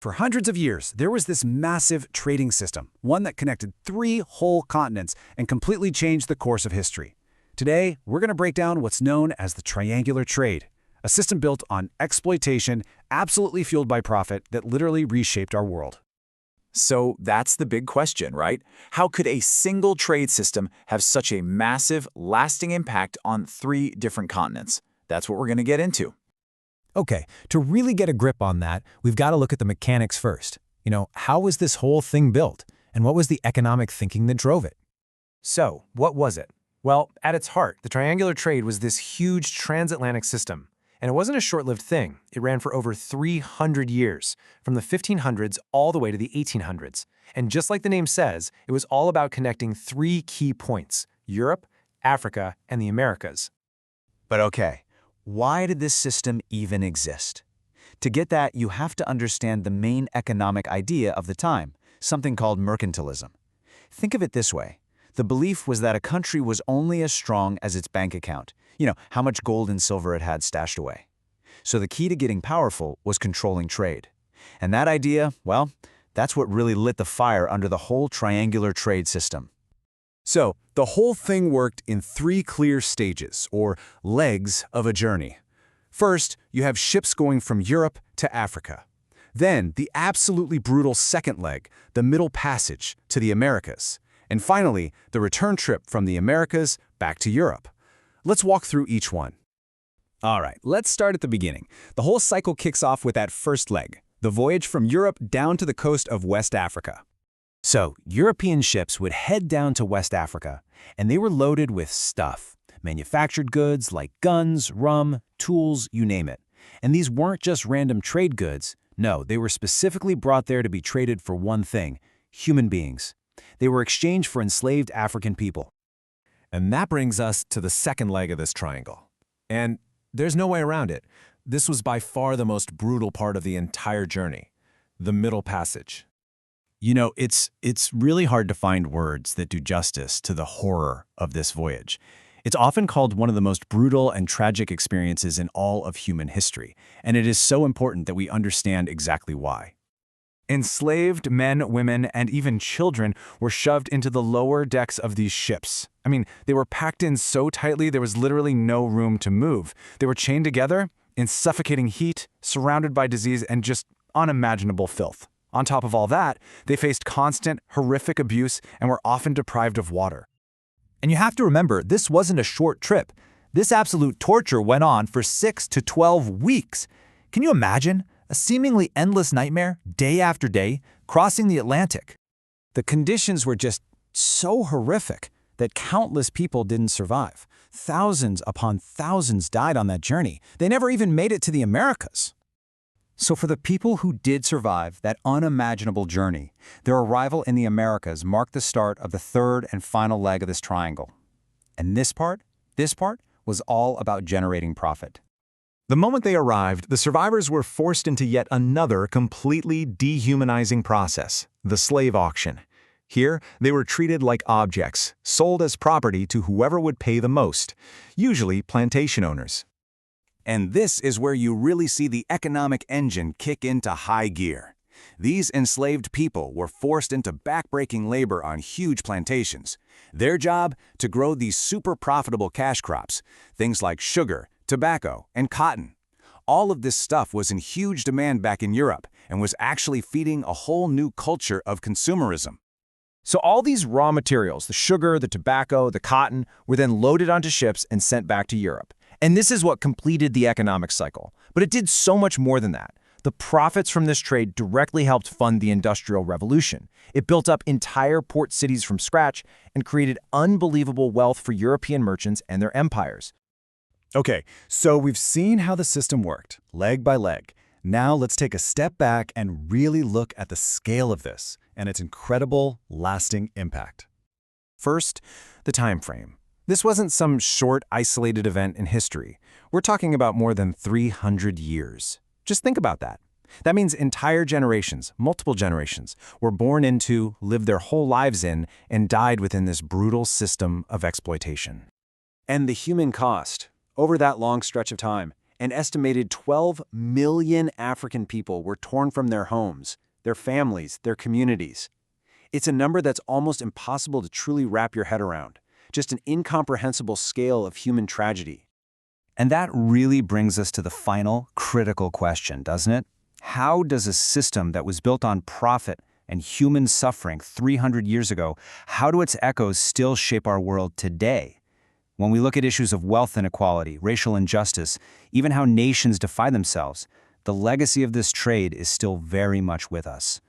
For hundreds of years, there was this massive trading system, one that connected 3 whole continents and completely changed the course of history. Today, we're going to break down what's known as the triangular trade, a system built on exploitation, absolutely fueled by profit, that literally reshaped our world. So that's the big question, right? How could a single trade system have such a massive, lasting impact on 3 different continents? That's what we're going to get into. Okay, to really get a grip on that, we've got to look at the mechanics first. How was this whole thing built? And what was the economic thinking that drove it? So, what was it? Well, at its heart, the triangular trade was this huge transatlantic system. And it wasn't a short-lived thing. It ran for over 300 years, from the 1500s all the way to the 1800s. And just like the name says, it was all about connecting 3 key points: Europe, Africa, and the Americas. But okay, why did this system even exist? To get that, you have to understand the main economic idea of the time, something called mercantilism. Think of it this way. The belief was that a country was only as strong as its bank account, how much gold and silver it had stashed away. So the key to getting powerful was controlling trade. And that idea, well, that's what really lit the fire under the whole triangular trade system. So, the whole thing worked in 3 clear stages, or legs of a journey. First, you have ships going from Europe to Africa. Then, the absolutely brutal second leg, the Middle Passage, to the Americas. And finally, the return trip from the Americas back to Europe. Let's walk through each one. All right, let's start at the beginning. The whole cycle kicks off with that first leg, the voyage from Europe down to the coast of West Africa. So, European ships would head down to West Africa, and they were loaded with stuff, manufactured goods like guns, rum, tools, you name it. And these weren't just random trade goods. No, they were specifically brought there to be traded for one thing: human beings. They were exchanged for enslaved African people. And that brings us to the second leg of this triangle. And there's no way around it. This was by far the most brutal part of the entire journey, the Middle Passage. It's really hard to find words that do justice to the horror of this voyage. It's often called one of the most brutal and tragic experiences in all of human history, and it is so important that we understand exactly why. Enslaved men, women, and even children were shoved into the lower decks of these ships. They were packed in so tightly there was literally no room to move. They were chained together in suffocating heat, surrounded by disease and just unimaginable filth. On top of all that, they faced constant, horrific abuse and were often deprived of water. And you have to remember, this wasn't a short trip. This absolute torture went on for 6 to 12 weeks. Can you imagine? A seemingly endless nightmare, day after day, crossing the Atlantic. The conditions were just so horrific that countless people didn't survive. Thousands upon thousands died on that journey. They never even made it to the Americas. So for the people who did survive that unimaginable journey, their arrival in the Americas marked the start of the third and final leg of this triangle. And this part was all about generating profit. The moment they arrived, the survivors were forced into yet another completely dehumanizing process, the slave auction. Here, they were treated like objects, sold as property to whoever would pay the most, usually plantation owners. And this is where you really see the economic engine kick into high gear. These enslaved people were forced into backbreaking labor on huge plantations. Their job? To grow these super profitable cash crops, things like sugar, tobacco, and cotton. All of this stuff was in huge demand back in Europe and was actually feeding a whole new culture of consumerism. So all these raw materials, the sugar, the tobacco, the cotton, were then loaded onto ships and sent back to Europe. And this is what completed the economic cycle. But it did so much more than that. The profits from this trade directly helped fund the Industrial Revolution. It built up entire port cities from scratch and created unbelievable wealth for European merchants and their empires. Okay, so we've seen how the system worked, leg by leg. Now let's take a step back and really look at the scale of this and its incredible, lasting impact. First, the time frame. This wasn't some short, isolated event in history. We're talking about more than 300 years. Just think about that. That means entire generations, multiple generations, were born into, lived their whole lives in, and died within this brutal system of exploitation. And the human cost, over that long stretch of time, An estimated 12 million African people were torn from their homes, their families, their communities. It's a number that's almost impossible to truly wrap your head around, just an incomprehensible scale of human tragedy. And that really brings us to the final, critical question, doesn't it? How does a system that was built on profit and human suffering 300 years ago, how do its echoes still shape our world today? When we look at issues of wealth inequality, racial injustice, even how nations define themselves, the legacy of this trade is still very much with us.